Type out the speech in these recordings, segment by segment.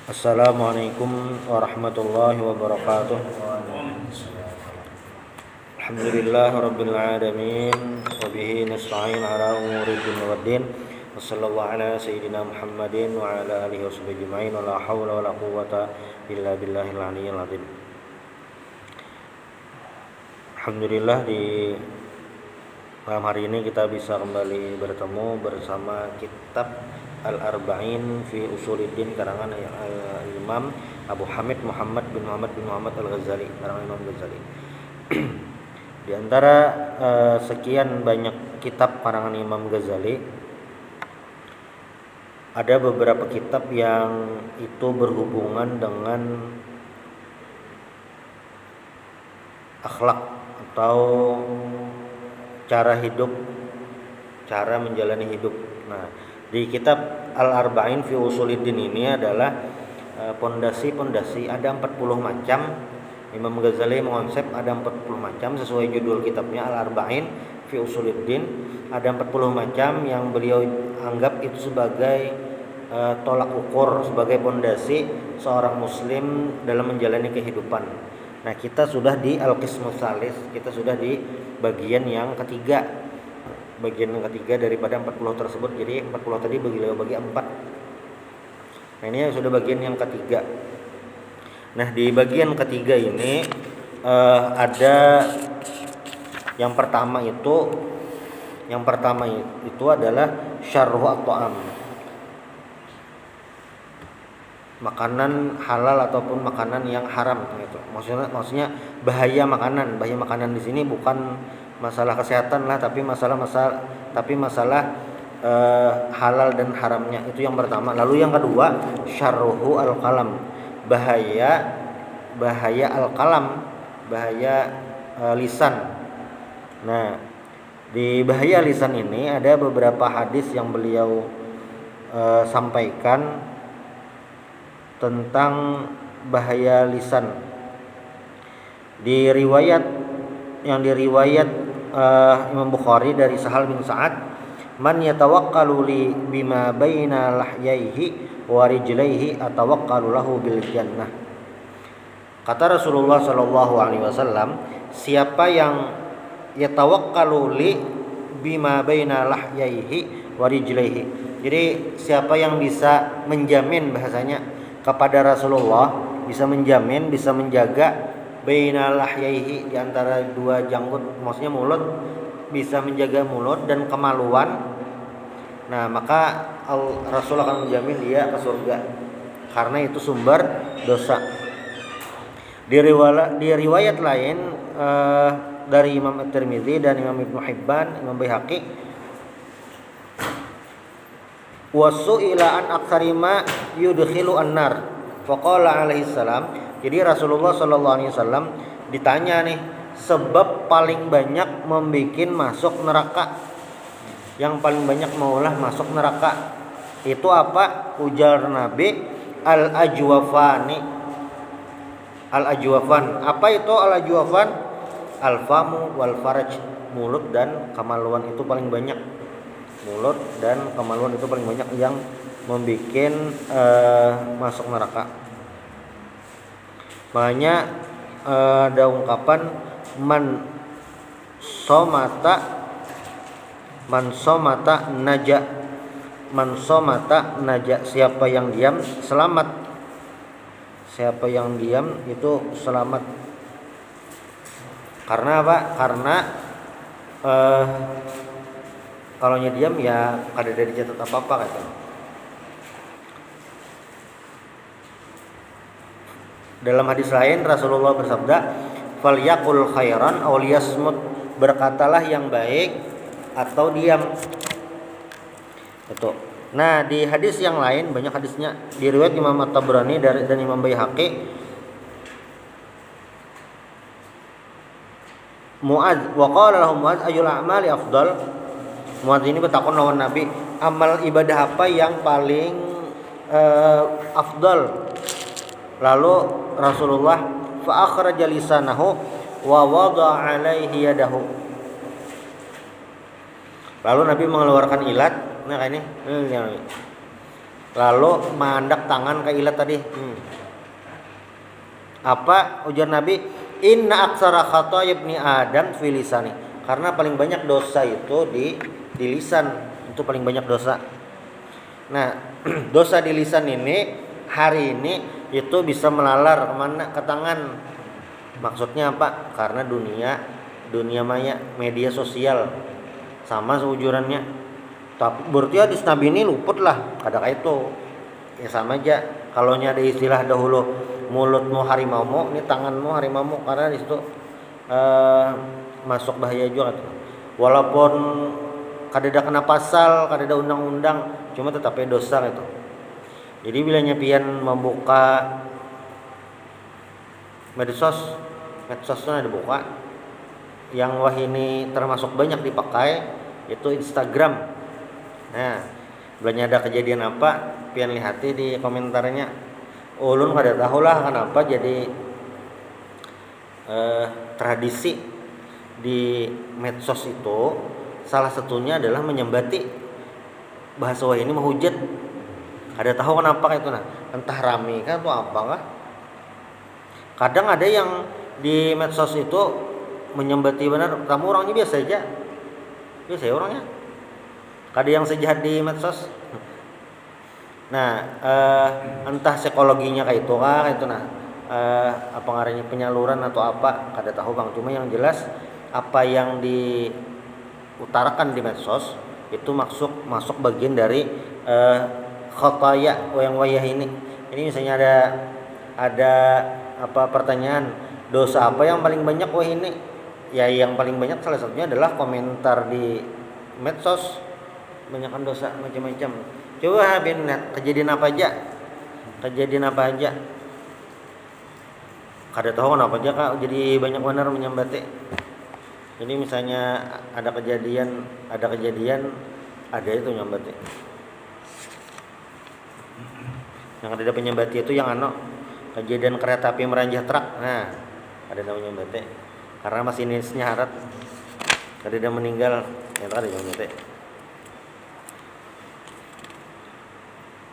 Assalamualaikum warahmatullahi wabarakatuh. Alhamdulillah rabbil alamin wa bihi nasta'in ala umuri dunya waddin. Wassallallahu ala sayyidina Muhammadin wa ala alihi washabbihi ajma'in wa la haula wa la quwwata illa billahil aliyyil azim. Alhamdulillah di malam hari ini kita bisa kembali bertemu bersama kitab Al-Arba'in fi Usuluddin karangan Imam Abu Hamid Muhammad bin Muhammad Al-Ghazali, karangan Imam Ghazali. Di antara sekian banyak kitab karangan Imam Ghazali, ada beberapa kitab yang itu berhubungan dengan akhlak atau cara hidup, cara menjalani hidup. Nah, di kitab Al-Arba'in fi Usuluddin ini adalah pondasi-pondasi, ada 40 macam. Imam Ghazali mengonsep ada 40 macam sesuai judul kitabnya Al-Arba'in fi Usuluddin. Ada 40 macam yang beliau anggap itu sebagai tolak ukur, sebagai pondasi seorang muslim dalam menjalani kehidupan. Nah, kita sudah di Al-Qismus Tsalis, kita sudah di bagian yang ketiga. Bagian yang ketiga daripada 40 tersebut. Jadi 40 tadi beliau bagi 4. Nah, ini sudah bagian yang ketiga. Nah, di bagian ketiga ini ada yang pertama itu adalah syarhu at-ta'am. Makanan halal ataupun makanan yang haram gitu. Maksudnya bahaya makanan. Bahaya makanan di sini bukan masalah kesehatan lah, tapi masalah halal dan haramnya. Itu yang pertama. Lalu yang kedua, syarruhu al-qalam, bahaya al-qalam, bahaya lisan. Nah, di bahaya lisan ini ada beberapa hadis yang beliau sampaikan tentang bahaya lisan. Di yang diriwayat Imam Bukhari dari Sahal bin Sa'ad, man yatawakkalu li bima baina lahyaihi wa rijlaihi atawakkalu lahu bil jannah. Kata Rasulullah sallallahu alaihi wasallam, siapa yang yatawakkalu li bima baina lahyaihi wa rijlaihi. Jadi siapa yang bisa menjamin, bahasanya kepada Rasulullah, bisa menjamin, bisa menjaga baina lahyaihi, di antara dua janggut, maksudnya mulut, bisa menjaga mulut dan kemaluan. Nah, maka Rasul akan menjamin dia ke surga, karena itu sumber dosa. Di riwayat lain dari Imam At-Tirmidzi dan Imam Ibnu Hibban, Imam Baihaqi, wasu'ila an aktsarima yudkhilu an-nar faqala alaihi salam. Jadi Rasulullah sallallahu alaihi wasallam ditanya nih, sebab paling banyak membikin masuk neraka, yang paling banyak maulah masuk neraka itu apa? Ujar Nabi, al-ajwafan. Apa itu al-ajwafan? Al-famu wal faraj, mulut dan kemaluan itu paling banyak. Mulut dan kemaluan itu paling banyak yang membikin masuk neraka. Makanya ada ungkapan man somata naja, siapa yang diam selamat. Siapa yang diam itu selamat. Karena apa? Karena kalau diam ya kada ada dicatat apa-apa katanya. Dalam hadis lain Rasulullah bersabda, falyaqul khairan aw liyasmut, berkatalah yang baik atau diam. Itu. Nah, di hadis yang lain, banyak hadisnya, di riwayat Imam At-Tabrani dan Imam Baihaqi, Mu'adz wa qala lahu Mu'adz ayyul a'mali afdal. Mu'adz ini bertakon lawan Nabi, amal ibadah apa yang paling afdal? Lalu Rasulullah fa akhraja lisanahu wa wada'a alaihi yadahu. Lalu Nabi mengeluarkan ilat, nah ini Lalu mandak tangan ke ilat tadi. Apa ujar Nabi? Inna aksara khata ibni Adam fi lisani. Karena paling banyak dosa itu di lisan. Itu paling banyak dosa. Nah, dosa di lisan ini hari ini itu bisa melalar kemana? Ke tangan. Maksudnya apa? Karena dunia maya, media sosial sama seujurannya. Tapi berarti hadis Nabi ini luput lah kada kayak itu. Ya sama aja. Kalau ada istilah dahulu mulutmu harimau, ini tanganmu harimau karena di situ masuk bahaya juga tuh. Walaupun kada ada kena pasal, kada ada undang-undang, cuma tetap dosa gitu. Jadi bila nyepian membuka medsos ada buka. Yang wah ini termasuk banyak dipakai itu Instagram. Nah, belanja ada kejadian apa, pian lihati di komentarnya. Ulun kada tahu lah kenapa jadi tradisi di medsos itu salah satunya adalah menyembati bahasa wah ini menghujat. Kada tahu kenapa itu nah, entah rame kan atau apa kah. Kadang ada yang di medsos itu menyembati benar, kamu orangnya biasa aja orangnya. Kada yang sejahat di medsos. Nah, entah psikologinya kayak itu kah, itu nah, apa ngarannya penyaluran atau apa, kada tahu bang. Cuma yang jelas apa yang diutarakan di medsos itu masuk bagian dari khataya wayah ini. Ini misalnya ada apa pertanyaan, dosa apa yang paling banyak wah ini? Ya yang paling banyak salah satunya adalah komentar di medsos. Banyakkan dosa macam-macam. Coba kejadian apa aja. Kada tahu kenapa aja kak jadi banyak benar menyembati. Jadi misalnya ada kejadian ada itu menyembati. Yang ada penyembati itu yang kejadian kereta api meranjah truk. Nah, ada namanya menyembati. Karena masinisnya harat. Ada meninggal, ternyata ada menyembati.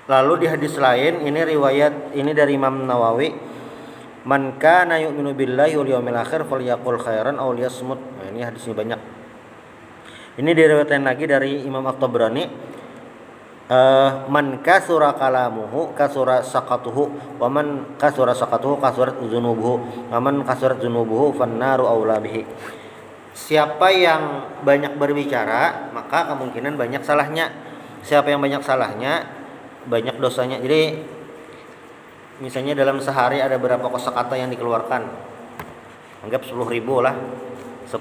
Lalu di hadis lain ini dari Imam Nawawi, man kana yu'minu billahi wal yawmil akhir falyaqul khairan aw liyasmut. Nah, ini hadisnya banyak. Ini diriwayatkan lagi dari Imam At-Tabrani, man kasura kalamuhu kasura saqatuhu wa man kasura saqatuhu kasurat dzunubuhu wa man kasurat dzunubuhu fannaru aula bihi. Siapa yang banyak berbicara maka kemungkinan banyak salahnya. Siapa yang banyak salahnya banyak dosanya. Jadi misalnya dalam sehari ada berapa kosakata yang dikeluarkan, anggap 10.000 lah, 10.000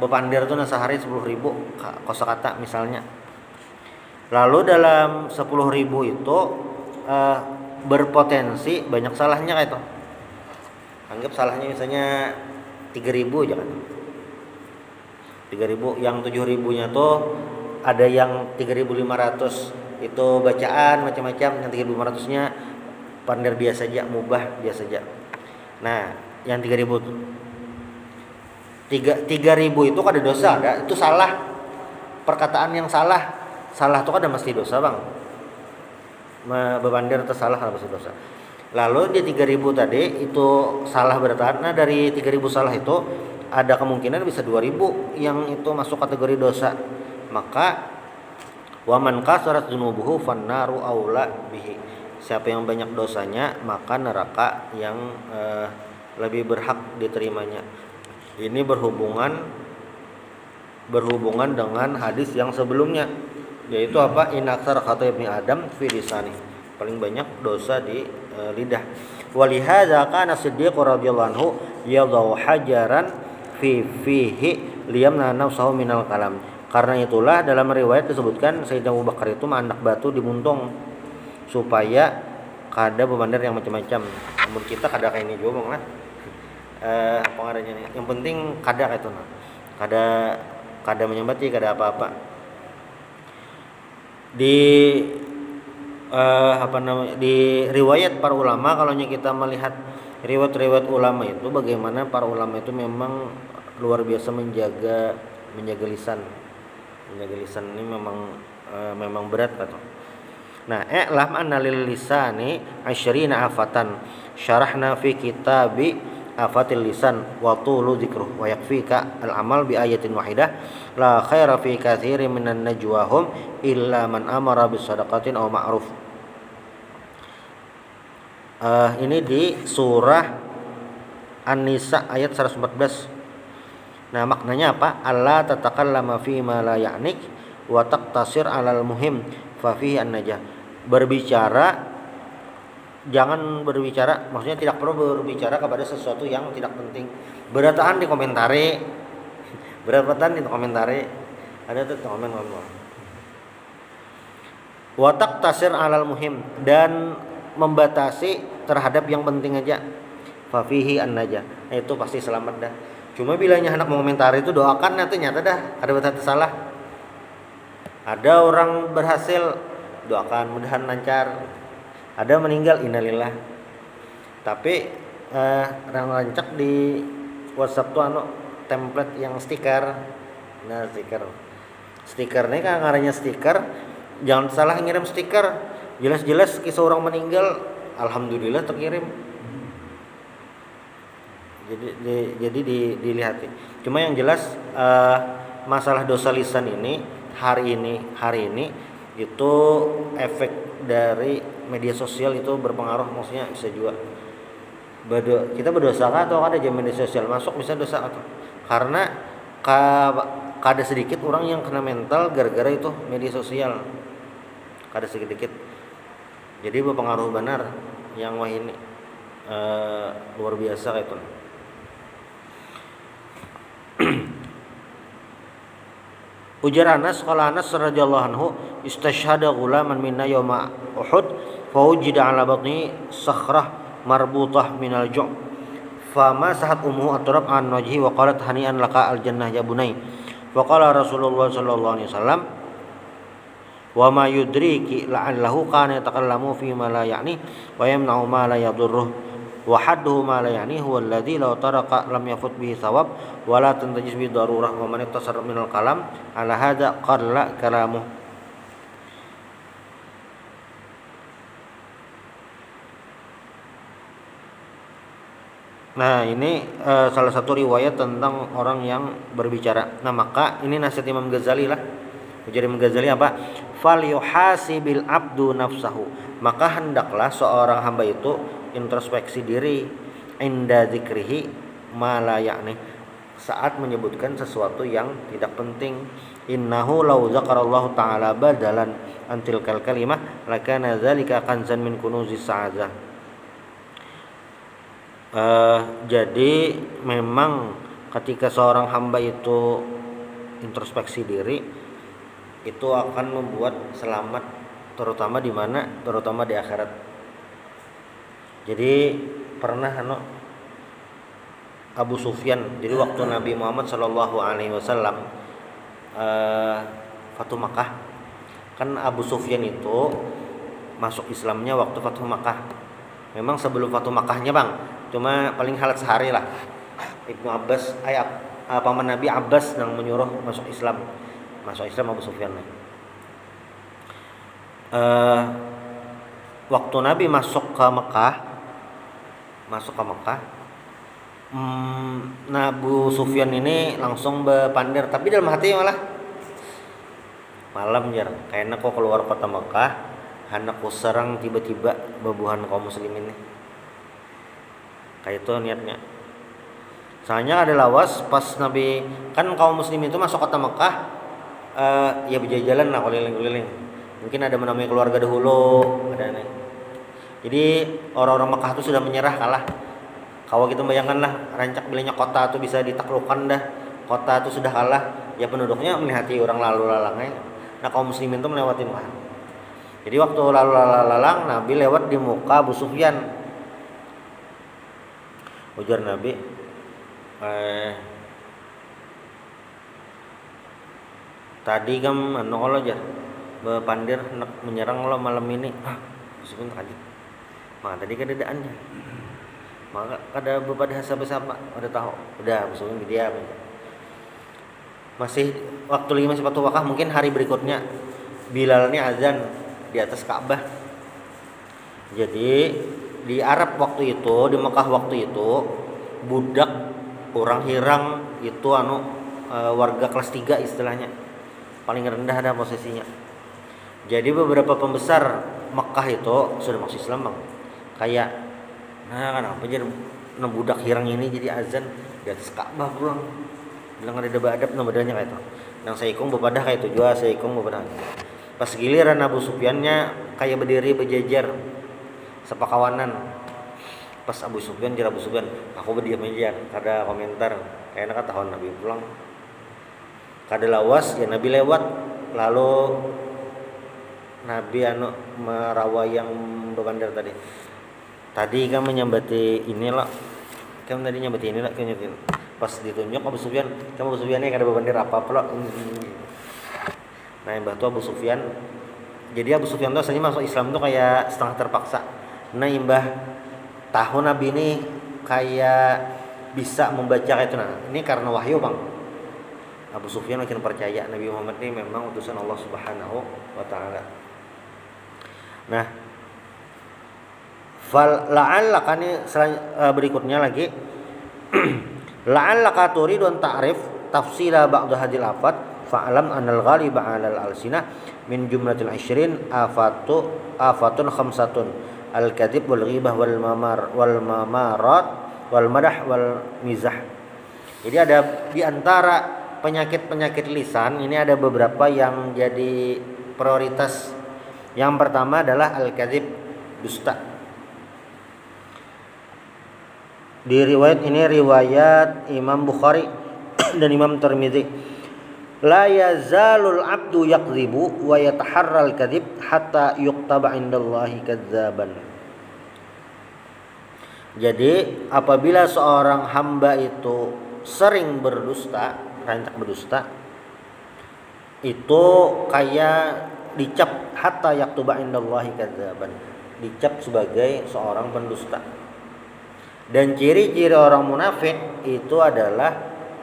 bepandir tuh sehari 10.000 kosakata misalnya. Lalu dalam 10.000 itu berpotensi banyak salahnya kayak itu. Anggap salahnya misalnya 3.000 aja kan, 3.000, yang 7.000-nya tuh ada yang 3.500 itu bacaan macam-macam, yang 3.500-nya pandar biasa aja, mubah biasa aja. Nah, yang 3.000 itu kada dosa, ada itu salah. Perkataan yang salah tuh kada mesti dosa, Bang. Bebandir itu salah kada mesti dosa. Lalu di 3.000 tadi itu salah berarti. Nah, dari 3.000 salah itu ada kemungkinan bisa 2.000 yang itu masuk kategori dosa. Maka waman kasarat dzunubuhu fannaru aula bihi. Siapa yang banyak dosanya maka neraka yang lebih berhak diterimanya. Ini berhubungan dengan hadis yang sebelumnya, yaitu apa? In aksar khata ibni Adam fi lisani. Paling banyak dosa di lidah. Walihadza kana Siddiq radhiyallahu anhu yadau hajaran fihi liyamna nafsahu minal kalam. Karena itulah dalam riwayat disebutkan Sayyidina Abu Bakar itu anak batu di muntung supaya kada bebandir yang macam-macam. Namun kita kada kayak ini juga bang lah. Pengarahnya nih. Yang penting kada kayak itu nah. Kada menyembati, kada apa-apa. Di riwayat para ulama, kalau kita melihat riwayat ulama itu bagaimana para ulama itu memang luar biasa menjaga lisan. Menjaga lisan ini memang berat kata. Nah, i'lam anna lil lisani 20 afatan syarahna fi kitabi afatil lisan wa tulu dzikruh wa yakfika al amal bi ayatin wahidah la khaira fi katsirin minan najwahum illa man amara bis sadaqatin aw ma'ruf. Ini di surah An-Nisa ayat 114. Nah, maknanya apa? Allah tatakallama fi ma la ya'nik wa taqtasir 'alal muhim fa fihi an-najah. Jangan berbicara, maksudnya tidak perlu berbicara kepada sesuatu yang tidak penting. Berataan di komentari. Ada tuh komen. Wa taqtasir 'alal muhim, dan membatasi terhadap yang penting aja. Fa fihi an-najah. Itu pasti selamat dah. Cuma bilanya hendak mengomentari itu doakan nanti nyata dah ada berarti salah. Ada orang berhasil, doakan mudahan lancar. Ada meninggal, innalillah. Tapi yang rancak di WhatsApp tuh template yang stiker. Nah, stiker ini kan ngarannya stiker. Jangan salah ngirim stiker. Jelas-jelas kisah orang meninggal, alhamdulillah terkirim. Jadi dilihat. Cuma yang jelas masalah dosa lisan ini hari ini itu efek dari media sosial itu berpengaruh, maksudnya bisa juga kita berdosa atau ada aja media sosial masuk bisa dosa atau karena kada sedikit orang yang kena mental gara-gara itu media sosial, kada sedikit. Jadi berpengaruh benar yang wah ini luar biasa kayak itu. Ujar Anas, qala Anas radhiyallahu anhu, istashhada ghulaman minna yawma Uhud fa wujida ala batni sakhrah marbutah minal ju' fa ma sahat ummu atrab an wajhi wa qalat hani'an laka al jannah ya bunai. Wa qala Rasulullah sallallahu alaihi wasallam, wa ma yudriki la'allahu kana yatakallamu fi ma la ya'ni wa yamna'u ma la yadurruh wa hadduhu ma la ya'ni huwa alladhi law taraka lam yafut bihi thawab wa la tantajis bi darurah wa man iktasara minal kalam ala hadza qalla kalamuh. Nah, ini salah satu riwayat tentang orang yang berbicara. Nah, maka ini nasihat Imam Ghazali lah. Ujar Imam Ghazali apa? Fal yuhasibil abdu nafsahu. Maka hendaklah seorang hamba itu introspeksi diri inda dzikrihi ma la ya'ni, saat menyebutkan sesuatu yang tidak penting. Innahu law zakarallahu ta'ala badalan antil kalimah lakana dzalika kanzan min kunuzis sa'adah. Jadi memang ketika seorang hamba itu introspeksi diri itu akan membuat selamat, terutama di mana? Terutama di akhirat. Jadi pernah Abu Sufyan, jadi waktu Nabi Muhammad Shallallahu Alaihi Wasallam Fatuh Makkah, kan Abu Sufyan itu masuk Islamnya waktu Fatuh Makkah. Memang sebelum Fatuh Makkahnya bang, cuma paling halat sehari lah. Ibnu Abbas, paman Nabi Abbas yang menyuruh masuk Islam Abu Sufyan. Waktu Nabi masuk ke Mekah, Abu Sufyan ini langsung berpandir, tapi dalam hati malah malam jar, kayaknya kok keluar kota Mekah, anakku serang tiba-tiba bebuhan kaum muslimin nih, kayak itu niatnya. Soalnya ada lawas pas Nabi, kan kaum muslimin itu masuk kota Mekah, ya berjalan lah keliling-keliling. Mungkin ada menemui keluarga dahulu, ada nih. Jadi orang-orang Mekah itu sudah menyerah, kalah. Kalau gitu bayangkanlah rancak bilanya kota itu bisa ditaklukkan dah. Kota itu sudah kalah, ya penduduknya melihati orang lalu lalangnya. Nah kaum muslimin itu melewati Mekah. Jadi waktu lalu lalang Nabi lewat di muka Abu Sufyan. Ujar Nabi, tadi kamu kalau aja berpandir nak menyerang lo malam ini. Meskipun tadi maka tadi keadaannya, maka kada bepada sahabat-sahabat udah tahu, udah musuhnya dia. Masih waktu lagi masih Fatuh Makkah, mungkin hari berikutnya Bilal ini azan, di atas Ka'bah. Jadi di Arab waktu itu, di Mekah waktu itu, budak orang Hirang itu warga kelas 3 istilahnya, paling rendah ada posisinya. Jadi beberapa pembesar Mekah itu sudah masuk Islam bang. Kayak kenapa jadi budak Hirang ini jadi azan di atas Ka'bah pulang, bilang ada adab bedanya kayak itu. Nang saikung bepadah kayak itu juga, saikung bepadah. Pas giliran Abu Sufyannya kayak berdiri berjejer sepakawanan. Pas Abu Sufyan, aku berdiam aja, kada komentar. Kayaknya kan tahun Nabi pulang, kada lawas ya Nabi lewat, lalu Nabi merawai yang berbandar tadi kan menyambati inilah, kan tadi nyambati inilah kenyatiin. Pas ditunjuk Abu Sufyan, kamu Abu Sufyan ini kada berbandar apa pula. Nah yang batu Abu Sufyan. Jadi Abu Sufyan tuh asalnya masuk Islam tuh kayak setengah terpaksa. Nah imbah tahun Nabi ini kayak bisa membaca itu, nah ini karena wahyu bang. Abu Sufyan makin percaya Nabi Muhammad ini memang utusan Allah Subhanahu wa taala. Nah, la'allaka ini berikutnya lagi la'allaka turidu an ta'rif tafsila ba'd hadhil afat fa'lam anal ghaliba 'alal alsinah min jumlatil 20 afatun khamsatun al-kadhib wal ghibah wal mamarat wal madah wal mizah. Jadi ada di antara penyakit lisan ini ada beberapa yang jadi prioritas. Yang pertama adalah al-kadhib, dusta. Di riwayat Imam Bukhari dan Imam Tirmidzi, la yazalul abdu yakdzibu wa yataharral kadhib hatta yuktaba indallahi kadzaban. Jadi apabila seorang hamba itu sering berdusta, rancak berdusta, itu kayak dicap hatta yaktuba indallahi kadzaban, dicap sebagai seorang pendusta. Dan ciri-ciri orang munafik itu adalah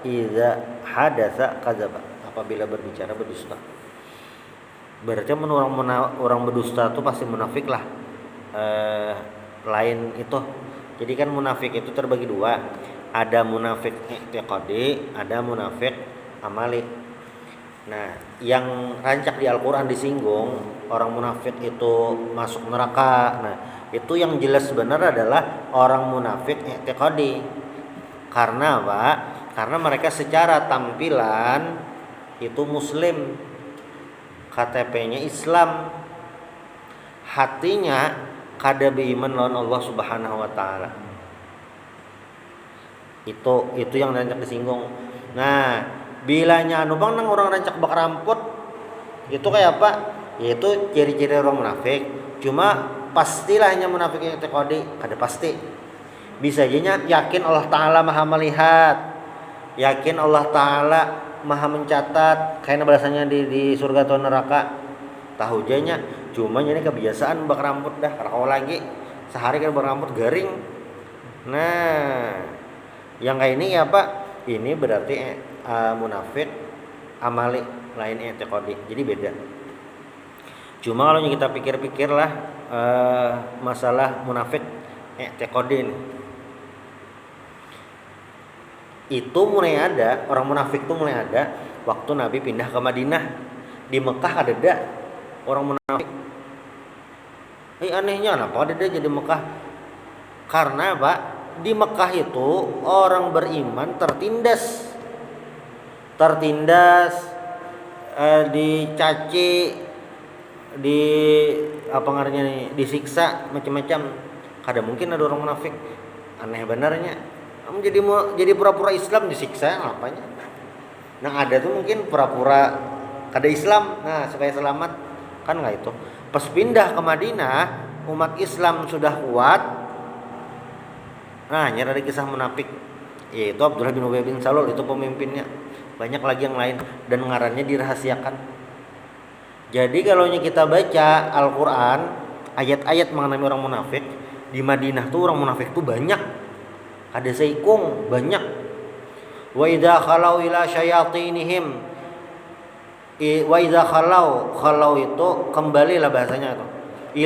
idza hadatsa kadzaba, apabila berbicara berdusta. Berarti orang berdusta itu pasti munafik lah. Lain itu. Jadi kan munafik itu terbagi dua. Ada munafik i'tiqadi, ada munafik amali. Nah, yang rancak di Al-Qur'an disinggung orang munafik itu masuk neraka. Nah, itu yang jelas benar adalah orang munafik i'tiqadi. Karena apa? Karena mereka secara tampilan itu muslim, KTP-nya Islam, hatinya kada beiman lawan Allah Subhanahu wa taala. Itu yang rancak disinggung. Nah, bilanya bang nang orang rancak bak ramput itu kayak apa? Yaitu ciri-ciri orang munafik. Cuma pastilah hanya munafik yang i'tiqadi, kada pasti. Bisa jadinya yakin Allah taala Maha melihat, yakin Allah taala Maha mencatat kayak balasannya di surga atau neraka. Tahu janya, cuma ini kebiasaan bak rambut dah, kalau lagi sehari kan bak rambut garing. Nah, yang kayak ini ya Pak, ini berarti munafik amali, lain i'tiqadi. Jadi beda. Cuma kalau kita pikir-pikir lah masalah munafik i'tiqadi ini. Itu mulai ada, orang munafik itu mulai ada waktu Nabi pindah ke Madinah. Di Mekah ada orang munafik. Anehnya kenapa ada jadi Mekah? Karena Pak, di Mekah itu orang beriman tertindas, dicaci, disiksa macam-macam. Kada mungkin ada orang munafik. Aneh benarnya. Jadi pura-pura Islam disiksa apanya? Nah ada tuh mungkin pura-pura kada Islam, nah supaya selamat, kan nggak itu. Pas pindah ke Madinah, umat Islam sudah kuat. Nah nyari kisah munafik, yaitu Abdullah bin Ubay bin Salul, itu pemimpinnya. Banyak lagi yang lain dan ngarannya dirahasiakan. Jadi kalau kita baca Al-Quran, ayat-ayat mengenai orang munafik, di Madinah tuh orang munafik tuh banyak. Ada saikung banyak. Wa idza khalau ila syayatinihim Wa idza khalau itu kembalilah bahasanya itu.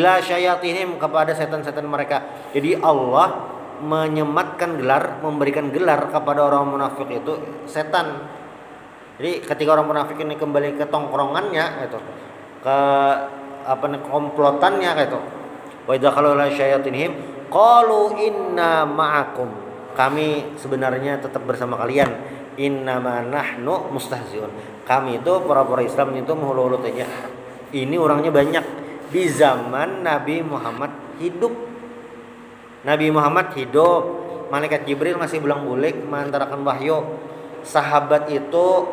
Ila syayatinihim, kepada setan-setan mereka. Jadi Allah menyematkan gelar, memberikan gelar kepada orang munafik itu setan. Jadi ketika orang munafik ini kembali ke tongkrongannya itu, ke komplotannya gitu. Wa idza khalau ila syayatinihim qalu inna ma'akum, kami sebenarnya tetap bersama kalian. Innama nahnu mustahziun, kami itu para Islam itu menghulu-hulu aja. Ini orangnya banyak di zaman Nabi Muhammad hidup. Nabi Muhammad hidup, malaikat Jibril masih bulang-bulik mengantarakan wahyu. Sahabat itu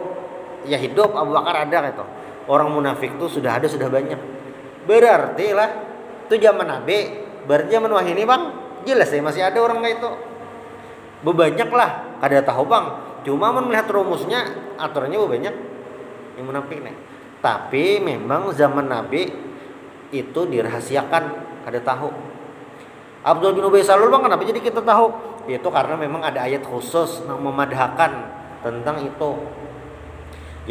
ya hidup, Abu Bakar ada gitu. Orang munafik itu sudah ada, sudah banyak. Berarti lah itu zaman Nabi, berarti zaman wahyu ini bang jelas ya masih ada orang kayak itu. Bebanyak lah, kada tahu bang. Cuma melihat rumusnya, aturannya banyak yang munafik nih. Tapi memang zaman Nabi itu dirahasiakan, kada tahu. Abdul bin Ubay Salul bang, kenapa jadi kita tahu? Itu karena memang ada ayat khusus yang memadahkan tentang itu.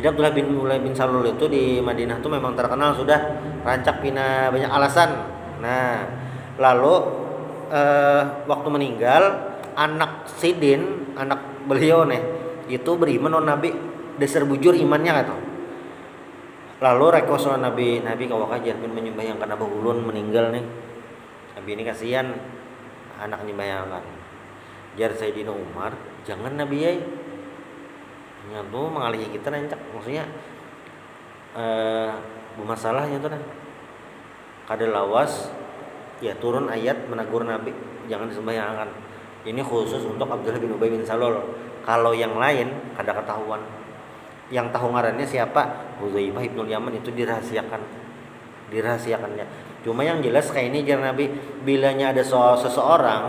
Jadi Abdullah bin Salul itu di Madinah itu memang terkenal sudah rancak pina banyak alasan. Nah, lalu waktu meninggal anak Sidin, anak beliau nih itu beriman on Nabi, dasar bujur imannya gitu. Lalu request Nabi kalau kajian pun menyembahyangkan Abu Hulun meninggal nih. Nabi ini kasihan anaknya bayangkan. Jar Sayyidina Umar, jangan Nabi ya. Nyatu mengalihi kita rancak, maksudnya bermasalahnya tuh kan. Kada lawas ya turun ayat menegur Nabi, jangan disembahyangkan. Ini khusus untuk Abdullah bin Ubay bin Salul. Kalau yang lain kada ketahuan. Yang tahu ngarannya siapa? Hudzaifah ibnul Yaman, itu dirahasiakannya. Cuma yang jelas kayak ini jar Nabi, bilanya ada seseorang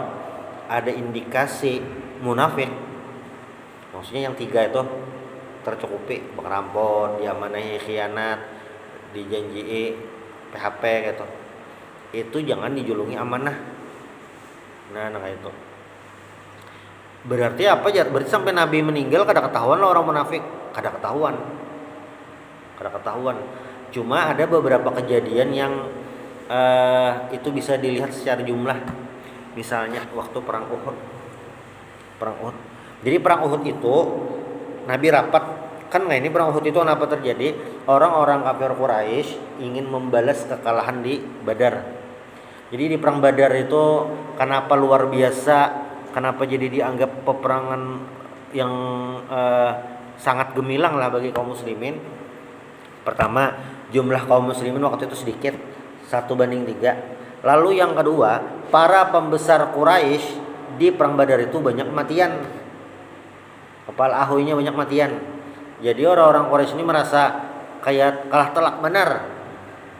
ada indikasi munafik, maksudnya yang tiga itu tercukupi, bakarampon, diamanahi, khianat, dijanjii, PHP gitu. Itu jangan dijulungi amanah. Nah kayak itu. Berarti apa ya? Berarti sampai Nabi meninggal kada ketahuan lah orang munafik, kada ketahuan. Cuma ada beberapa kejadian yang itu bisa dilihat secara jumlah. Misalnya waktu perang Uhud. Jadi perang Uhud itu Nabi rapat, kan nggak, ini perang Uhud itu kenapa terjadi? Orang-orang kafir Quraisy ingin membalas kekalahan di Badar. Jadi di perang Badar itu kenapa luar biasa? Kenapa jadi dianggap peperangan yang sangat gemilang lah bagi kaum muslimin? Pertama, jumlah kaum muslimin waktu itu sedikit, 1:3. Lalu yang kedua, para pembesar Quraisy di perang Badar itu banyak matian. Kepala ahoinya banyak matian. Jadi orang-orang Quraisy ini merasa kayak kalah telak benar.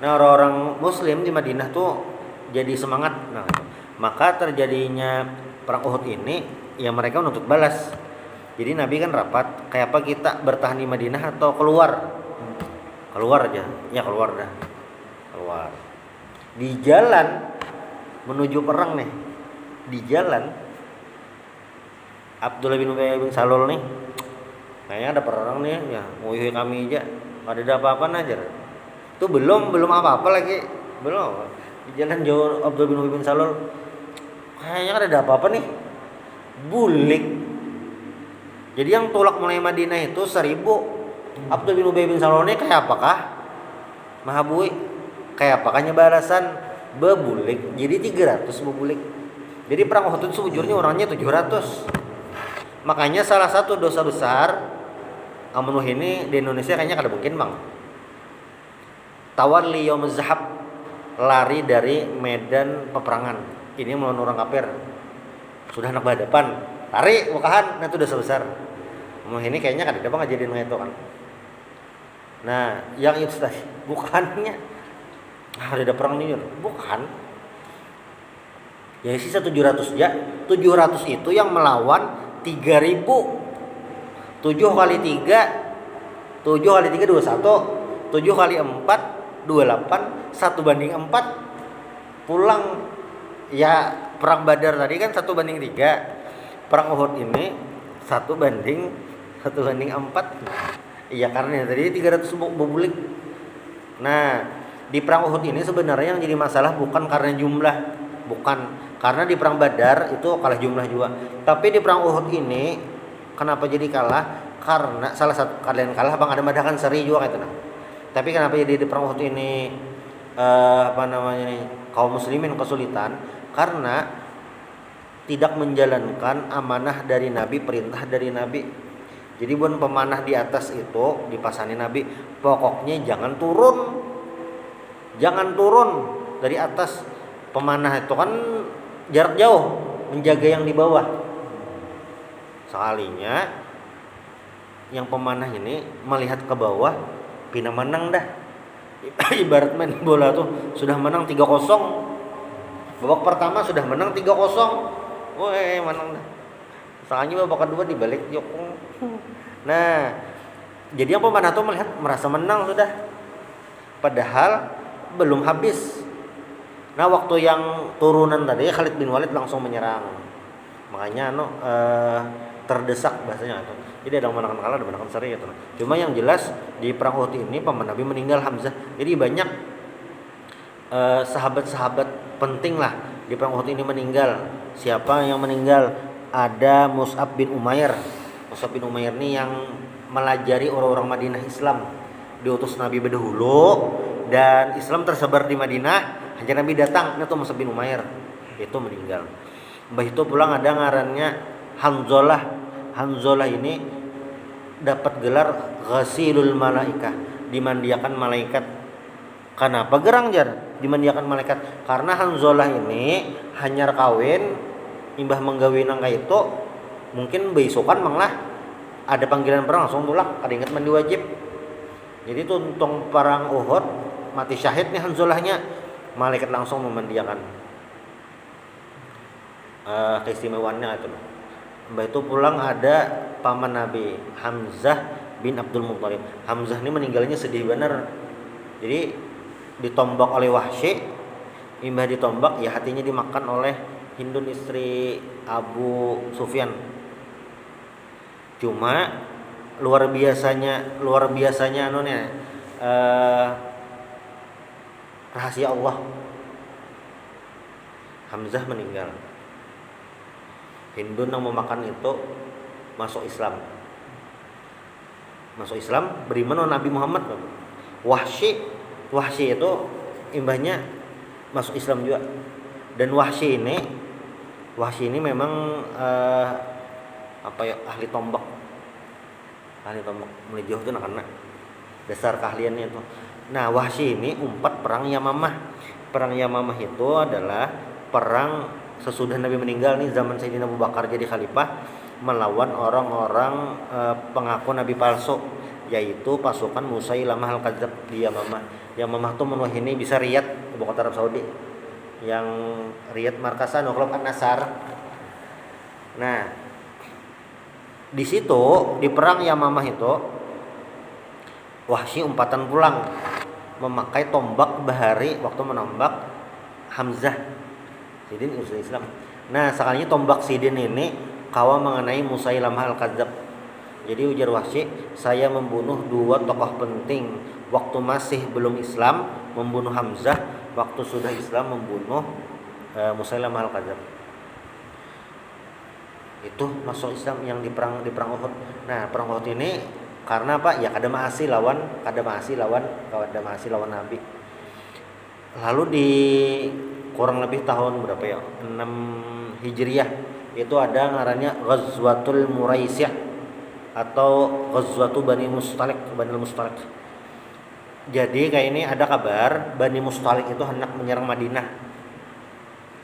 Nah, orang-orang muslim di Madinah tuh jadi semangat. Nah, maka terjadinya perang Uhud ini ya mereka menuntut balas. Jadi Nabi kan rapat, kayak apa kita bertahan di Madinah atau keluar? Keluar aja. Ya keluar dah. Keluar. Di jalan menuju perang nih. Di jalan Abdullah bin Ubay bin Salul nih, kayaknya ada perang nih ya, musuh kami aja. Ada apa-apa aja. Itu belum apa-apa lagi. Belum. Di jalan jauh Abdullah bin Ubay bin Salul, kayaknya ada apa-apa nih. Bulik. Jadi yang tolak mulai Madinah itu 1000. Abdullah bin Ubay bin Salul ini kayak apakah? Mahabui. Kayak apakahnya balasan? Bebulik. Jadi 300 bebulik. Jadi perang Uhud itu sejujurnya orangnya 700. Makanya salah satu dosa besar amunuh ini di Indonesia kayaknya kada mungkin bang. Tawalli yaumuz zahab, lari dari medan peperangan. Ini melawan orang kafir. Sudah anak berhadapan, lari bukahan, nah itu dosa besar. Amunuh ini kayaknya kada ada bang ngajadiin itu kan. Nah, yang itu tadi bukannya ada perang nih, bukan. Ya sisa 700 ya. 700 itu yang melawan 3000. 7 kali 3 21, 7 kali 4 28, 1:4 pulang. Ya perang Badar tadi kan 1:3. Perang Uhud ini 1:4. Iya karena tadi 300 bubulik. Nah, di perang Uhud ini sebenarnya yang jadi masalah bukan karena jumlah, bukan karena di perang Badar itu kalah jumlah juga. Tapi di perang Uhud ini kenapa jadi kalah? Karena salah satu kalian kalah Bang Adam kan seri juga gitu nah. Tapi kenapa jadi di perang Uhud ini kaum muslimin kesulitan karena tidak menjalankan amanah dari Nabi, perintah dari Nabi. Jadi bukan pemanah di atas itu dipasani Nabi, pokoknya jangan turun dari atas. Pemanah itu kan jarak jauh menjaga yang di bawah. Sekalinya yang pemanah ini melihat ke bawah, pina menang dah. Ibarat main bola tuh sudah menang 3-0. Babak pertama sudah menang 3-0. Woi, menang dah. Soalnya babak kedua dibalik jokong. Nah, jadi yang pemanah tuh merasa menang sudah. Padahal belum habis. Nah, waktu yang turunan tadi Khalid bin Walid langsung menyerang. Makanya terdesak bahasanya itu. Jadi ada menang kalah, ada menang seri gitu. Cuma yang jelas di perang Uhud ini paman Nabi meninggal Hamzah. Jadi banyak sahabat-sahabat penting lah di perang Uhud ini meninggal. Siapa yang meninggal? Ada Mus'ab bin Umair. Mus'ab bin Umair ini yang melajari orang-orang Madinah Islam. Diutus Nabi berdahulu dan Islam tersebar di Madinah. Hanya Nabi datang, itu Mus'ab bin Umair. Itu meninggal. Mbah itu pulang ada ngarannya Hanzalah. Hanzalah ini dapat gelar Ghasilul Malaikah, dimandiakan malaikat. Kenapa gerang jar dimandiakan malaikat? Karena Hanzalah ini hanyar kawin imbah menggawin angka itu mungkin besokan manglah ada panggilan perang langsung tulak, ada ingat mandi wajib. Jadi tuntung perang Uhud mati syahid nih Hanzalahnya, malaikat langsung memandiakan. Keistimewaannya itu. Mbah itu pulang ada paman Nabi Hamzah bin Abdul Muthalib. Hamzah ini meninggalnya sedih benar. Jadi ditombak oleh Wahsy, imbah ditombak ya hatinya dimakan oleh Hindun istri Abu Sufyan. Cuma luar biasanya rahasia Allah. Hamzah meninggal. Hindun yang memakan itu masuk Islam beriman oleh Nabi Muhammad. Wahsy itu imbahnya masuk Islam juga. Dan Wahsy ini memang ahli tombak melijuh itu karena dasar keahliannya itu. Nah, Wahsy ini umpat perang Yamamah. Perang Yamamah itu adalah perang sesudah Nabi meninggal nih, zaman Sayyidina Abu Bakar jadi khalifah, melawan orang-orang pengaku Nabi palsu, yaitu pasukan Musailamah al-Kadzdzab di Yamamah. Yamamah itu menuh ini bisa Riyadh, ibu kota Arab Saudi. Yang Riyadh markasan klub An-Nasr. Nah, di situ di perang Yamamah itu Wahsy umpatan pulang memakai tombak bahari waktu menembak Hamzah Sidin usul Islam. Nah, sekalinya tombak Sidin ini kawa mengenai Musailamah al-Kadzdzab. Jadi ujar Wahsy, saya membunuh dua tokoh penting waktu masih belum Islam, membunuh Hamzah, waktu sudah Islam membunuh Musailamah al-Kadzdzab. Itu masuk Islam yang di perang Uhud. Nah, perang Uhud ini karena apa? Ya kada maasi lawan Nabi. Lalu di kurang lebih tahun berapa ya? 6 Hijriah itu ada ngarannya Ghazwatul Muraisy' atau Ghazwatu Bani Mustalik. Jadi kayak ini ada kabar Bani Mustalik itu hendak menyerang Madinah.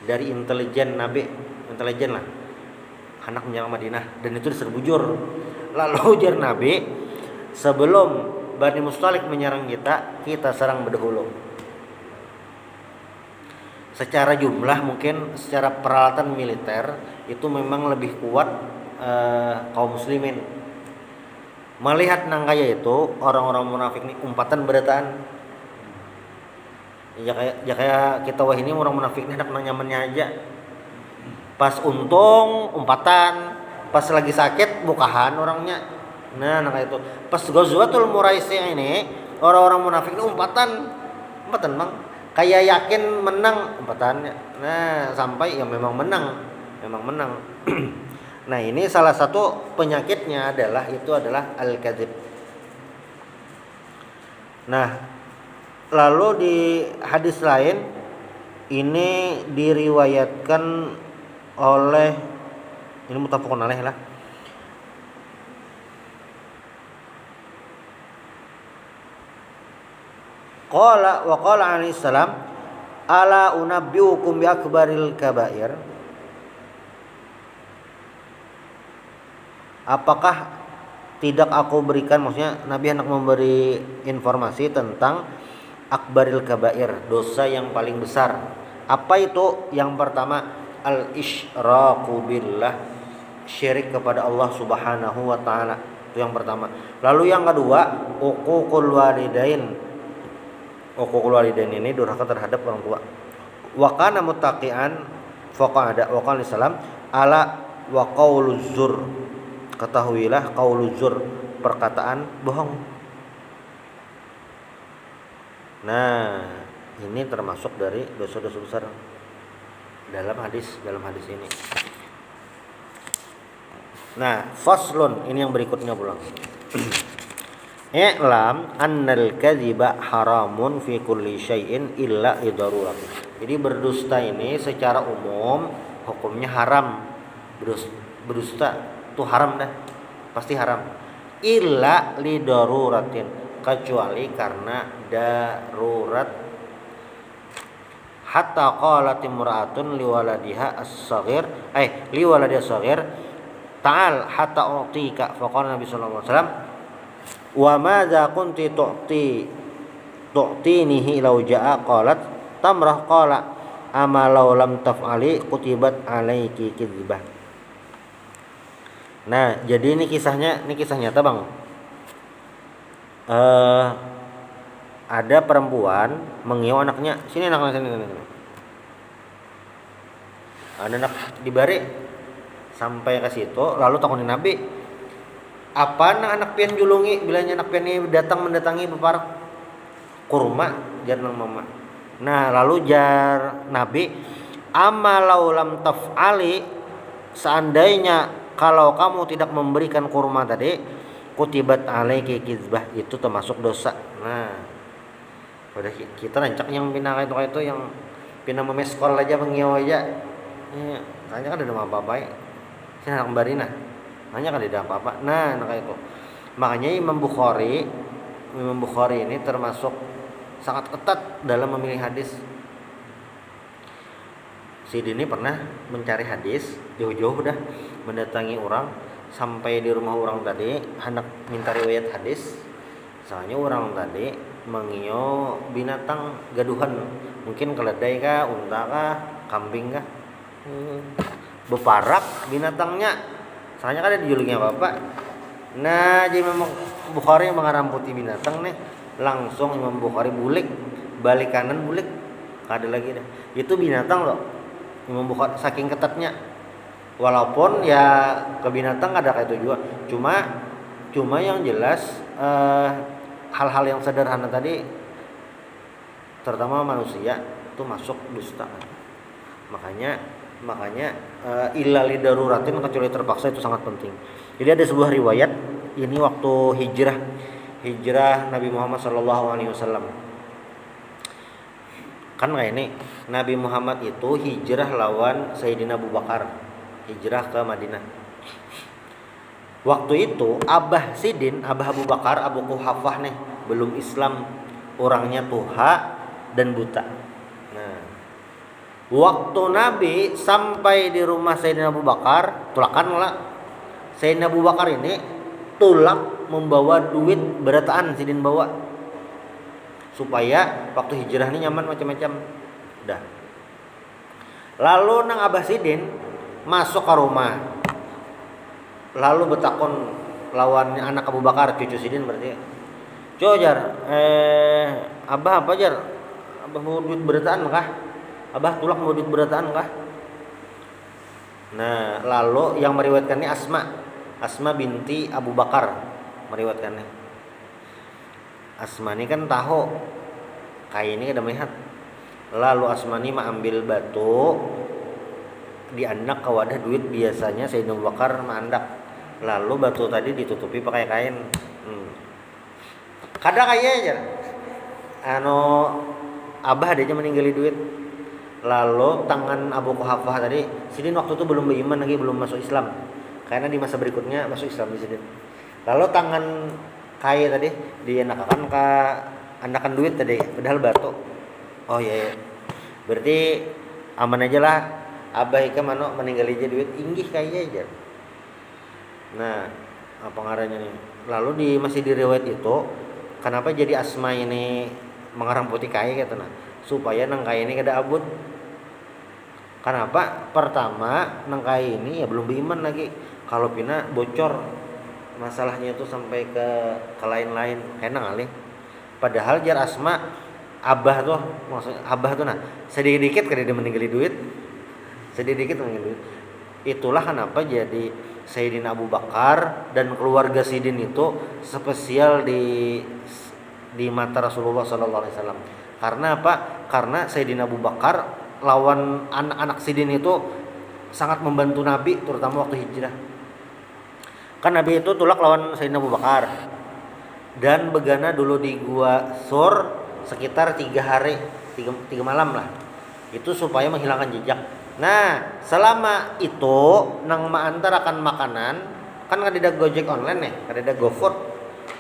Dari intelijen Nabi, intelijen lah. Hendak menyerang Madinah dan itu diserbu jur. Lalu ujar Nabi, sebelum Bani Mustalik menyerang kita serang berdahulu. Secara jumlah mungkin secara peralatan militer itu memang lebih kuat kaum muslimin. Melihat nang kaya itu orang-orang munafik ini umpatan berataan. Ya kayak kita wah ini orang munafik ini hendak nyamannya aja. Pas untung umpatan, pas lagi sakit bukahan orangnya. Nah itu pas Ghazwatul Muraisi ini orang-orang munafik ini umpatan bang, kayak yakin menang umpatannya. Nah sampai ya memang menang. Nah ini salah satu penyakitnya adalah al-kadzib. Nah lalu di hadis lain ini diriwayatkan oleh, ini muttafaqun alaih lah, qala alaihi salam, ala unabbiukum bi akbaril kabair. Apakah tidak aku berikan, maksudnya Nabi hendak memberi informasi tentang akbaril kabair, dosa yang paling besar. Apa itu? Yang pertama al-isyraku billah, syirik kepada Allah Subhanahu wa taala. Itu yang pertama. Lalu yang kedua, uququl walidain. Uququl walidain ini durhaka terhadap orang tua. Wa kana muttaqian faqada wa qala salam ala wa qauluz zur. Ketahuilah qauluz zur, perkataan bohong. Nah, ini termasuk dari dosa-dosa besar dalam hadis ini. Nah, faslun, ini yang berikutnya pulang. I'lam annal kadhiba haramun fi kulli syai'in illa lidarurat. Jadi berdusta ini secara umum hukumnya haram. Berdusta itu haram dah, pasti haram. Illa lidaruratin, kecuali karena darurat. Hatta qalat imra'atun liwaladiha as-saghir, liwaladiha as-saghir, ta'al hatta u'tika. Faqala Nabi sallallahu alaihi wasallam, wa madza kunti tu'tinihi law ja'a? Qalat tamrah. Qala ama law lam taf'ali kutibat alaiki kidzbah. Nah, jadi ini kisah nyata bang. Ada perempuan mengiau anaknya, sini. Ada anak dibari sampai ke situ, lalu takutin Nabi, apa anak pian julungi, bilanya anak pian ini mendatangi beparak kurma jar nang mama. Nah lalu jar Nabi, amalau lam taf'ali, seandainya kalau kamu tidak memberikan kurma tadi, kutibat alaiki kidzbah, itu termasuk dosa. Nah udah kita rancak yang pindah itu yang pindah memeskol aja, mengiau aja. Tanya kan ada apa baik, saya nak kembali nanya kan ada apa-apa. Nah itu makanya Imam Bukhari ini termasuk sangat ketat dalam memilih hadis. Si Dini pernah mencari hadis jauh-jauh dah, mendatangi orang sampai di rumah orang tadi, hendak minta riwayat hadis. Soalnya orang tadi mengio binatang gaduhan, mungkin keledai kah, unta kah, kambing kah, beparak binatangnya. Soalnya kan ada dijulukinya bapak. Nah jadi Imam Bukhari mengaramputi binatang nih, langsung Imam Bukhari bulik, balik kanan bulik, ada lagi dah. Itu binatang loh. Imam Bukhari saking ketatnya, walaupun ya ke binatang ada kayak itu juga, cuma yang jelas hal-hal yang sederhana tadi, terutama manusia itu masuk dusta. Makanya illa lidaruratin, kecuali terpaksa, itu sangat penting. Jadi ada sebuah riwayat ini waktu hijrah Nabi Muhammad SAW. Kan kayak ini Nabi Muhammad itu hijrah lawan Sayyidina Abu Bakar, hijrah ke Madinah. Waktu itu Abah Abu Bakar, Abu Quhafah nih belum Islam, orangnya tuha dan buta. Nah, waktu Nabi sampai di rumah Sayyidina Abu Bakar, tulakanlah Sayyidina Abu Bakar ini tulak membawa duit berataan Sidin bawa, supaya waktu hijrah ini nyaman macam-macam. Dah. Lalu nang Abah Sidin masuk ke rumah, lalu betakon lawan anak Abu Bakar, cucu Sidin berarti. Jar, Abah apa jar? Abah mau duit berataan kah? Abah tulak mau duit berataan kah? Nah, lalu yang meriwayatkan ini Asma binti Abu Bakar. meriwayatkannya. Asmani kan tahu kayak ini ada melihat. Lalu Asmani ambil batu diandak ke wadah duit biasanya Sayyidina Abu Bakar mandak. Lalu batu tadi ditutupi pakai kain. Kada kayak aja. Abah dia meninggali duit. Lalu tangan Abu Quhafah tadi, Sidin waktu itu belum beriman lagi, belum masuk Islam. Karena di masa berikutnya masuk Islam di Sidin. Lalu tangan kaya tadi dienakakan ke andakan duit tadi, padahal batu. Oh iya. Berarti aman aja lah. Abah ika mano meninggali aja duit inggih kaya aja. Nah, apa ngaranya nih? Lalu masih di riwayat itu, kenapa jadi Asma ini mengarang putih kaya gitu nah? Supaya nang kaya ini kada abut. Kenapa? Pertama, nang kaya ini ya belum beriman lagi. Kalau pina bocor masalahnya itu sampai ke lain-lain, enak kali. Padahal jar Asma abah tuh, maksudnya abah tuh nah sedikit-dikit kada dia meninggali duit. Sedikit-dikit meninggali duit. Itulah kenapa jadi Sayyidina Abu Bakar dan keluarga Sidin itu spesial di mata Rasulullah SAW. Karena apa? Karena Sayyidina Abu Bakar lawan anak-anak Sidin itu sangat membantu Nabi, terutama waktu hijrah. Kan Nabi itu tulak lawan Sayyidina Abu Bakar dan begana dulu di gua Sur sekitar 3 hari 3 malam lah. Itu supaya menghilangkan jejak. Nah, selama itu nang maantarakan makanan kan ada Gojek online nih, ada GoFood.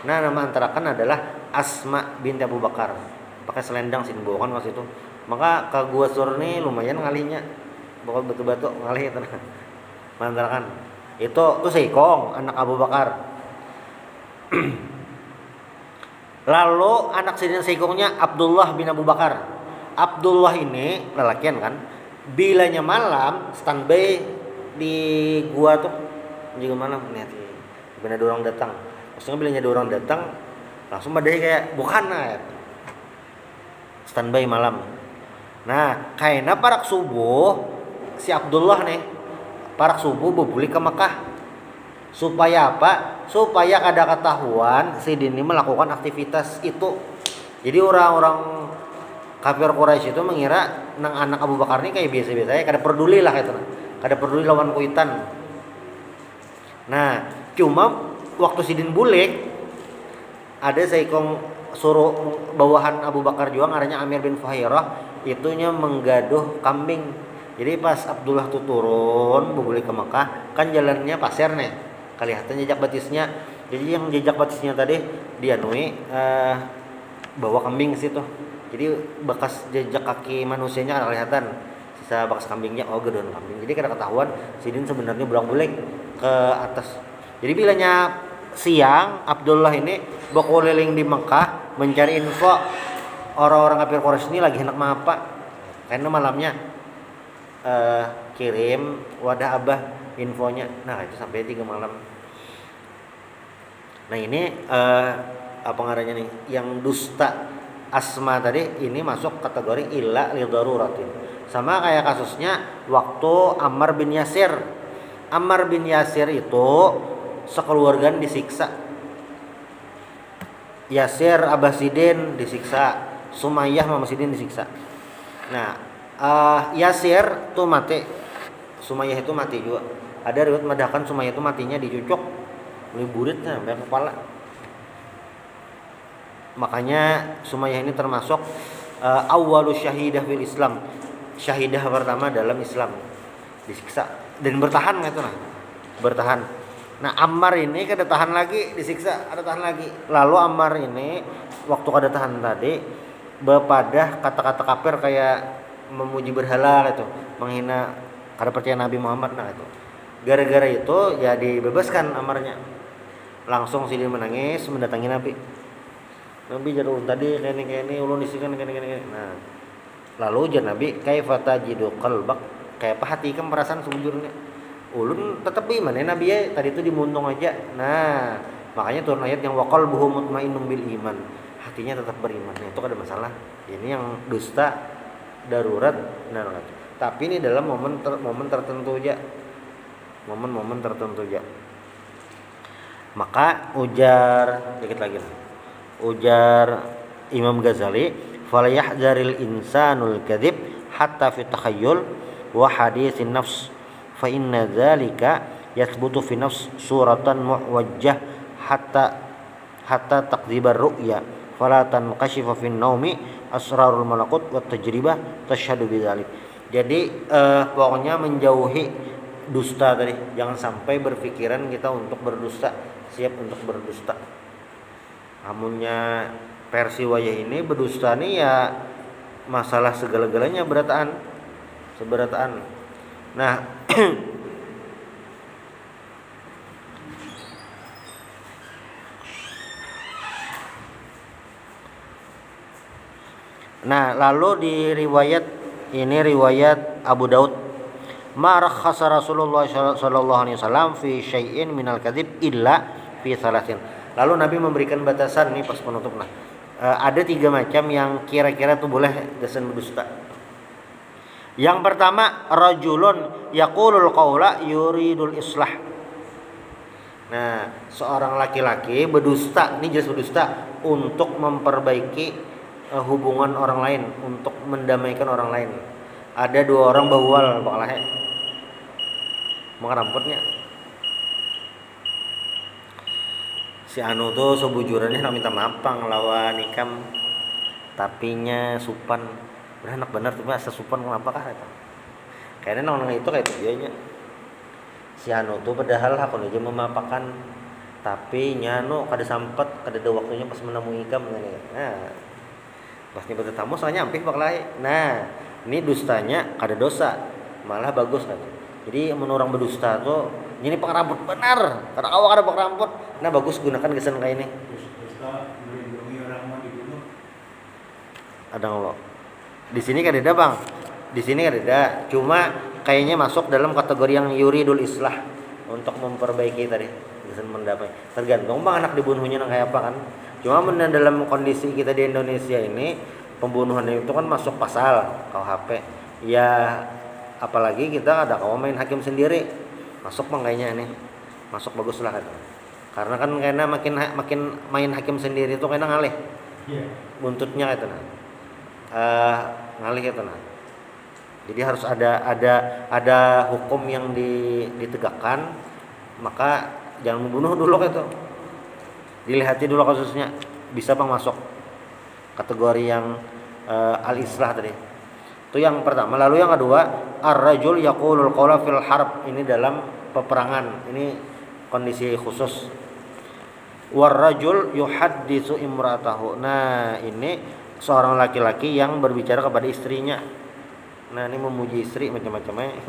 Nah, nama antarakan adalah Asma binti Abu Bakar. Pakai selendang sih bawa kan waktu itu. Maka ke gua Sur nih lumayan ngalinya. Bawa batu-batu ngalih itu. Maantarakan. Itu tuh Seikong anak Abu Bakar. Lalu anak Sidin Seikongnya Abdullah bin Abu Bakar. Abdullah ini lelakian kan. Bilanya malam standby di gua tuh juga malam lihat benar ada orang datang. Maksudnya bilanya ada orang datang langsung badai kayak bukan ya. Standby malam. Nah, kayaknya parak subuh si Abdullah nih parak subuh bebuli ke Mekah. Supaya apa? Supaya kada ketahuan si Dini melakukan aktivitas itu. Jadi orang-orang kafir Quraisy itu mengira nang anak Abu Bakar ini kayak biasa-biasa aja, kada peduli lah gitu. Kada peduli lawan kuitan. Nah, cuma waktu Sidin bulik ada Saikong suruh bawahan Abu Bakar juga ngarannya Amir bin Fuhairah itunya menggaduh kambing. Jadi pas Abdullah tuh turun bulik ke Mekah, kan jalannya pasir nih. Kelihatan jejak batisnya. Jadi yang jejak batisnya tadi dianui bawa kambing ke situ. Jadi bekas jejak kaki manusianya ada kelihatan, sisa bekas kambingnya gedean kambing. Jadi kada ketahuan Sidin sebenarnya bulang-bulik ke atas. Jadi bilanya siang Abdullah ini berkeliling di Mekah mencari info orang-orang kafir Quraisy ini lagi hendak apa. Karena malamnya kirim wadah abah infonya. Nah, itu sampai 3 malam. Nah, ini apa ngarannya nih? Yang dusta Asma tadi ini masuk kategori illa li daruratin. Sama kayak kasusnya waktu Ammar bin Yasir. Ammar bin Yasir itu sekeluargaan disiksa. Yasir Abah Sidin disiksa, Sumayyah Mama Sidin disiksa. Nah, Yasir tuh mati. Sumayyah itu mati juga. Ada riwayat madakan Sumayyah itu matinya dicucuk oleh buritnya sampai kepala. Makanya Sumayyah ini termasuk awwalu syahidah fil Islam. Syahidah pertama dalam Islam. Disiksa dan bertahan gitu nah. Bertahan. Nah, Ammar ini kada tahan lagi disiksa, ada tahan lagi. Lalu Ammar ini waktu kada tahan tadi bepadah kata-kata kafir kayak memuji berhala gitu, menghina kada percaya Nabi Muhammad nah itu. Gara-gara itu ya dibebaskan Ammarnya. Langsung Sidin menangis mendatangi Nabi. Nabi jadul tadi kayak ini ulun disikan kayak. Nah, lalu jar Nabi kaifa tajidu qalbak, kayak apa hati kamu perasaan sejujurnya. Ulun tetap iman ya Nabi ya, tadi itu dimuntung aja. Nah, makanya turun ayat yang waqal buhu mutmainnum bil iman. Hatinya tetap beriman. Nah, itu ada masalah. Ini yang dusta darurat. Nah, tapi ini dalam momen tertentu aja. Momen-momen tertentu aja. Maka ujar dikit lagi. Ujar Imam Ghazali, "Falyahdzaril insanul kadzib hatta fi takhayyul wa haditsin nafs, fa inna dzalika yathbutu fi nafs suratan muwajjah hatta takdzibar ru'ya, fala tanqashifa fi naumi asrarul malakut wa tajribah tashhadu bidzalik." Jadi pokoknya menjauhi dusta tadi, jangan sampai berpikiran kita untuk berdusta, siap untuk berdusta. Amunnya versi wayah ini berdusta nih ya masalah segala-galanya seberataan. Nah, lalu di riwayat Abu Daud, ma rakhasa Rasulullah sallallahu alaihi wasallam fi syai'in minal kadzib illa fi thalathin. Lalu Nabi memberikan batasan nih pas penutup. Ada 3 macam yang kira-kira tuh boleh desan berdusta. Yang pertama, rajulun yaqulul qaula yuridul islah. Nah, seorang laki-laki berdusta, ini jelas berdusta untuk memperbaiki hubungan orang lain, untuk mendamaikan orang lain. Ada 2 orang bawal bakalahe. Mau ngerampotnya. Si anu tuh sebujurannya nak minta maaf ngelawan ikam, tapinya supan. Beranak bener tuh asa supan kenapa kah eta. Kayaknya nang itu kayak dia nya. Si anu tuh padahal hakun aja memapakan, tapi nyano kada sampet, kada ada waktunya pas menemui ikam. Nah, pas nyebut tamu soalnya ampih baklai. Nah, ini dustanya kada dosa, malah bagus kan. Jadi mun orang berdusta tuh ini pengramput benar, kada awak kada pengramput. Nah, bagus gunakan kesan kayak ini. Dusta melindungi orang mau dibunuh. Ada nggak? Di sini kada ada, Bang. Di sini kada ada. Cuma kayaknya masuk dalam kategori yang yuridul islah, untuk memperbaiki tadi, kesan mendapat. Tergantung Bang anak dibunuhnya nang kayak apa kan. Cuma dalam kondisi kita di Indonesia ini, pembunuhan itu kan masuk pasal KUHP. Ya apalagi kita ada kalau main hakim sendiri, masuk Bang kayaknya ini. Masuk bagus lah kan. Karena kan kayaknya makin main hakim sendiri itu kayaknya ngalih. Yeah. Buntutnya gitu nah. Ngalih gitu nah. Jadi harus ada hukum yang ditegakkan, maka jangan membunuh dulu gitu. Dilihati dulu kasusnya, bisa Bang masuk kategori yang al-islah tadi. Itu yang pertama. Lalu yang kedua, ar-rajul yaqulul qawla fil harb. Ini dalam peperangan. Ini kondisi khusus. War-rajul yuhadditsu imra'atahu. Nah, ini seorang laki-laki yang berbicara kepada istrinya. Nah, ini memuji istri macam-macamnya.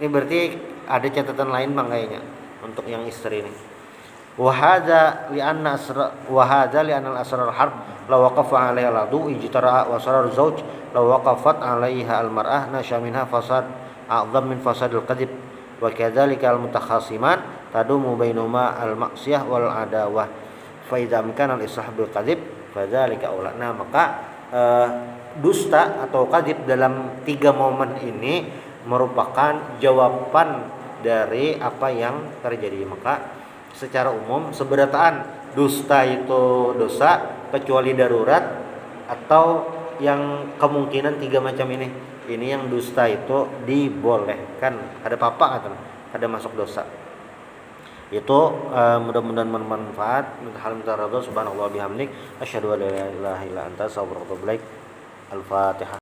Ini berarti ada catatan lain Bang kayaknya untuk yang istri ini. Wa hadza li'anna al-asrar harb law waqafa 'alaiha al-adu ijtara'a wa sarar zawj law waqafat 'alaiha al-mar'ah nasha minha fasad a'zam min fasadil kadhib wa kadzalika al-mutakhasiman tadumu bainuma al-ma'siyah wal adawah fa idza amkana al-islah bil kadhib fadzalika aula. Nah, maka dusta atau kadhib dalam 3 momen ini merupakan jawaban dari apa yang terjadi. Maka secara umum seberataan dusta itu dosa kecuali darurat atau yang kemungkinan 3 macam ini. Ini yang dusta itu dibolehkan. Ada apa-apa atau ada masuk dosa. Itu mudah-mudahan bermanfaat. Alhamdulillah subhanallah bihamdik asyhadu an la ilaha illa anta astaghfiruka wa atubu ilaik. Al-Fatihah.